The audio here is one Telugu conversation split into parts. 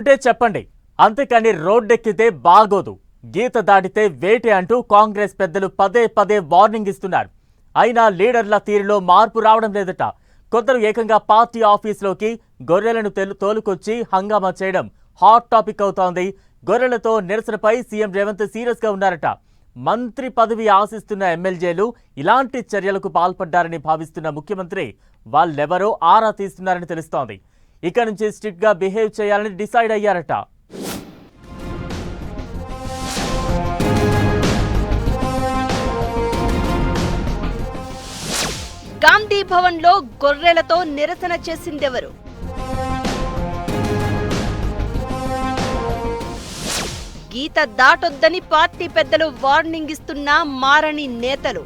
అంటే చెప్పండి, అంతేకాని రోడ్డెక్కితే బాగోదు, గీత దాటితే వేటే అంటూ కాంగ్రెస్ పెద్దలు పదే పదే వార్నింగ్ ఇస్తున్నారు. అయినా లీడర్ల తీరులో మార్పు రావడం లేదట. కొందరు ఏకంగా పార్టీ ఆఫీసులోకి గొర్రెలను తోలుకొచ్చి హంగామా చేయడం హాట్ టాపిక్ అవుతోంది. గొర్రెలతో నిరసనపై సీఎం రేవంత్ సీరియస్ గా ఉన్నారట. మంత్రి పదవి ఆశిస్తున్న ఎమ్మెల్యేలు ఇలాంటి చర్యలకు పాల్పడ్డారని భావిస్తున్న ముఖ్యమంత్రి వాళ్ళెవరో ఆరా తీస్తున్నారని తెలుస్తోంది. ఇక నుంచి స్ట్రిక్ట్ గా బిహేవ్ చేయాలని డిసైడ్ అయ్యారట. గాంధీ భవన్ లో గొర్రెలతో నిరసన చేసిందెవరు? గీత దాటొద్దని పార్టీ పెద్దలు వార్నింగ్ ఇస్తున్నా మారని నేతలు.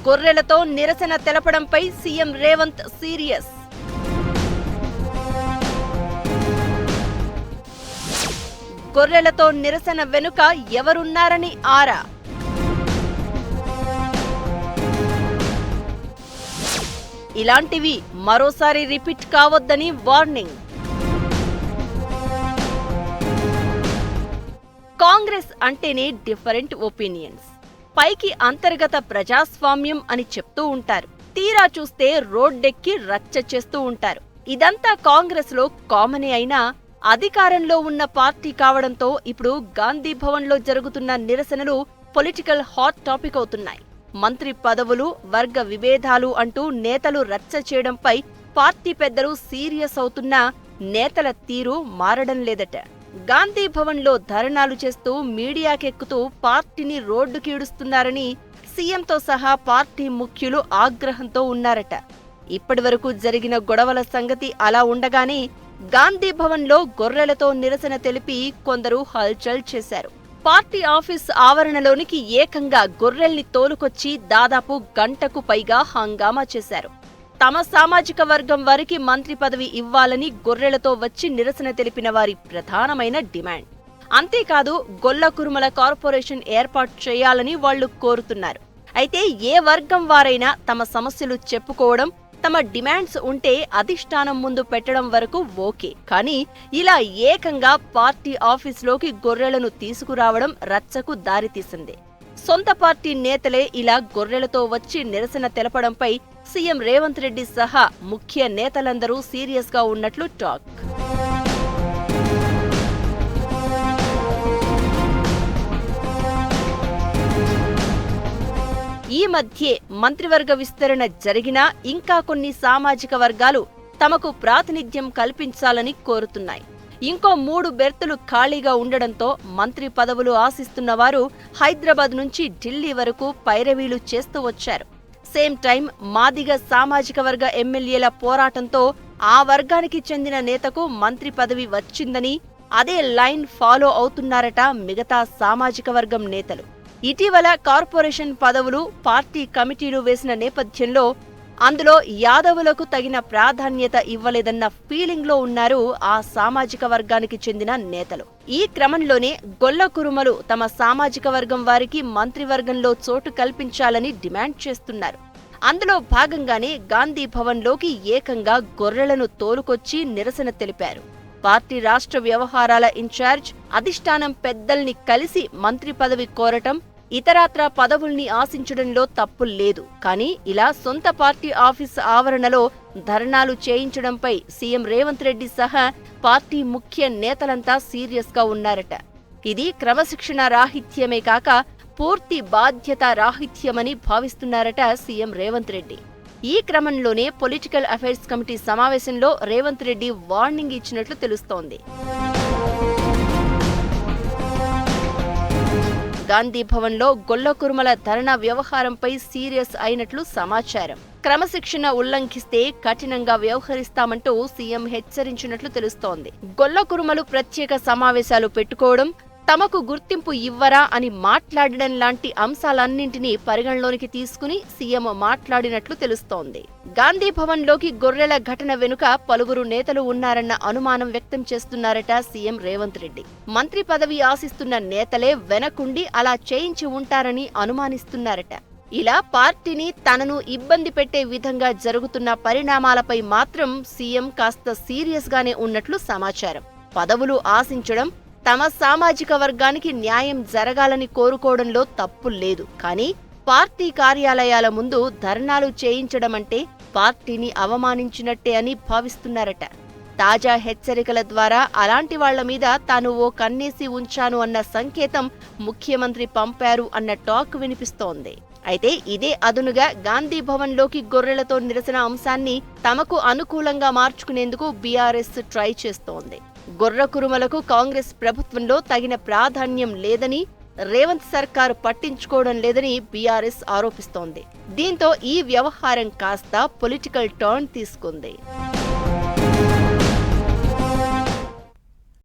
గొర్రెలతో నిరసన తెలపడంపై సీఎం రేవంత్ సీరియస్. గొర్రెలతో నిరసన వెనుక ఎవరున్నారని ఆరా. ఇలాంటివి మరోసారి రిపీట్ కావద్దని వార్నింగ్. కాంగ్రెస్ అంటేనే డిఫరెంట్ ఒపీనియన్స్. పైకి అంతర్గత ప్రజాస్వామ్యం అని చెప్తూ ఉంటారు, తీరా చూస్తే రోడ్డెక్కి రచ్చ చేస్తూ ఉంటారు. ఇదంతా కాంగ్రెస్ లో కామనే అయినా అధికారంలో ఉన్న పార్టీ కావడంతో ఇప్పుడు గాంధీ భవన్ లో జరుగుతున్న నిరసనలు పొలిటికల్ హాట్ టాపిక్ అవుతున్నాయి. మంత్రి పదవులు, వర్గ విభేదాలు అంటూ నేతలు రచ్చ చేయడంపై పార్టీ పెద్దలు సీరియస్ అవుతున్నా నేతల తీరు మారడం లేదట. గాంధీ భవన్ లో ధర్నాలు చేస్తూ మీడియాకెక్కుతూ పార్టీని రోడ్డుకీడుస్తున్నారని సీఎంతో సహా పార్టీ ముఖ్యులు ఆగ్రహంతో ఉన్నారట. ఇప్పటివరకు జరిగిన గొడవల సంగతి అలా ఉండగానే గాంధీ భవన్ లో గొర్రెలతో నిరసన తెలిపి కొందరు హల్చల్ చేశారు. పార్టీ ఆఫీస్ ఆవరణలోనికి ఏకంగా గొర్రెల్ని తోలుకొచ్చి దాదాపు గంటకు పైగా హంగామా చేశారు. తమ సామాజిక వర్గం వారికి మంత్రి పదవి ఇవ్వాలని గొర్రెలతో వచ్చి నిరసన తెలిపిన వారి ప్రధానమైన డిమాండ్. అంతేకాదు, గొల్లకురుమల కార్పొరేషన్ ఏర్పాటు చేయాలని వాళ్లు కోరుతున్నారు. అయితే ఏ వర్గం వారైనా తమ సమస్యలు చెప్పుకోవడం, తమ డిమాండ్స్ ఉంటే అధిష్టానం ముందు పెట్టడం వరకు ఓకే. కానీ ఇలా ఏకంగా పార్టీ ఆఫీసులోకి గొర్రెలను తీసుకురావడం రచ్చకు దారితీసింది. సొంత పార్టీ నేతలే ఇలా గొర్రెలతో వచ్చి నిరసన తెలపడంపై సీఎం రేవంత్ రెడ్డి సహా ముఖ్య నేతలందరూ సీరియస్ గా ఉన్నట్లు టాక్. ఈ మధ్యే మంత్రివర్గ విస్తరణ జరిగినా ఇంకా కొన్ని సామాజిక వర్గాలు తమకు ప్రాతినిధ్యం కల్పించాలని కోరుతున్నాయి. ఇంకో 3 బెర్తులు ఖాళీగా ఉండడంతో మంత్రి పదవులు ఆశిస్తున్న వారు హైదరాబాద్ నుంచి ఢిల్లీ వరకు పైరవీలు చేస్తూ వచ్చారు. సేమ్ టైం మాదిగ సామాజిక వర్గ ఎమ్మెల్యేల పోరాటంతో ఆ వర్గానికి చెందిన నేతకు మంత్రి పదవి వచ్చిందని అదే లైన్ ఫాలో అవుతున్నారట మిగతా సామాజిక వర్గం నేతలు. ఇటీవల కార్పొరేషన్ పదవులు పార్టీ కమిటీలు వేసిన నేపథ్యంలో అందులో యాదవులకు తగిన ప్రాధాన్యత ఇవ్వలేదన్న ఫీలింగ్ లో ఉన్నారు ఆ సామాజిక వర్గానికి చెందిన నేతలు. ఈ క్రమంలోనే గొల్లకురుమలు తమ సామాజిక వర్గం వారికి మంత్రివర్గంలో చోటు కల్పించాలని డిమాండ్ చేస్తున్నారు. అందులో భాగంగానే గాంధీ భవన్ లోకి ఏకంగా గొర్రెలను తోలుకొచ్చి నిరసన తెలిపారు. పార్టీ రాష్ట్ర వ్యవహారాల ఇన్ఛార్జ్ అధిష్టానం పెద్దల్ని కలిసి మంత్రి పదవి కోరటం, ఇతరాత్రా పదవుల్ని ఆశించడంలో తప్పు లేదు. కానీ ఇలా సొంత పార్టీ ఆఫీస్ ఆవరణలో ధర్నాలు చేయించడంపై సీఎం రేవంత్ రెడ్డి సహా పార్టీ ముఖ్య నేతలంతా సీరియస్ గా ఉన్నారట. ఇది క్రమశిక్షణ రాహిత్యమే కాక పూర్తి బాధ్యత రాహిత్యమని భావిస్తున్నారట సీఎం రేవంత్ రెడ్డి. ఈ క్రమంలోనే పొలిటికల్ అఫైర్స్ కమిటీ సమావేశంలో రేవంత్ రెడ్డి వార్నింగ్ ఇచ్చినట్లు తెలుస్తోంది. గాంధీ భవన్ లో గొల్లకురుమల ధర్నా వ్యవహారంపై సీరియస్ అయినట్లు సమాచారం. క్రమశిక్షణ ఉల్లంఘిస్తే కఠినంగా వ్యవహరిస్తామంటూ సీఎం హెచ్చరించినట్లు తెలుస్తోంది. గొల్లకురుమలు ప్రత్యేక సమావేశాలు పెట్టుకోవడం, తమకు గుర్తింపు ఇవ్వరా అని మాట్లాడడం లాంటి అంశాలన్నింటినీ పరిగణలోనికి తీసుకుని సీఎం మాట్లాడినట్లు తెలుస్తోంది. గాంధీ భవన్ లోకి గొర్రెల ఘటన వెనుక పలువురు నేతలు ఉన్నారన్న అనుమానం వ్యక్తం చేస్తున్నారట సీఎం రేవంత్ రెడ్డి. మంత్రి పదవి ఆశిస్తున్న నేతలే వెనకుండి అలా చేయించి ఉంటారని అనుమానిస్తున్నారట. ఇలా పార్టీని తనను ఇబ్బంది పెట్టే విధంగా జరుగుతున్న పరిణామాలపై మాత్రం సీఎం కాస్త సీరియస్ గానే ఉన్నట్లు సమాచారం. పదవులు ఆశించడం, తమ సామాజిక వర్గానికి న్యాయం జరగాలని కోరుకోవడంలో తప్పు లేదు. కానీ పార్టీ కార్యాలయాల ముందు ధర్నాలు చేయించడమంటే పార్టీని అవమానించినట్టే అని భావిస్తున్నారట. తాజా హెచ్చరికల ద్వారా అలాంటి వాళ్ల మీద తాను ఓ కన్నేసి ఉంచాను అన్న సంకేతం ముఖ్యమంత్రి పంపారు అన్న టాక్ వినిపిస్తోంది. అయితే ఇదే అదునుగా గాంధీ భవన్లోకి గొర్రెలతో నిరసన అంశాన్ని తమకు అనుకూలంగా మార్చుకునేందుకు బీఆర్ఎస్ ట్రై చేస్తోంది. గొర్రె కురుమలకు కాంగ్రెస్ ప్రభుత్వంలో తగిన ప్రాధాన్యం లేదని, రేవంత్ సర్కారు పట్టించుకోవడం లేదని బీఆర్ఎస్ ఆరోపిస్తోంది. దీంతో ఈ వ్యవహారం కాస్త పొలిటికల్ టర్న్ తీసుకుంది.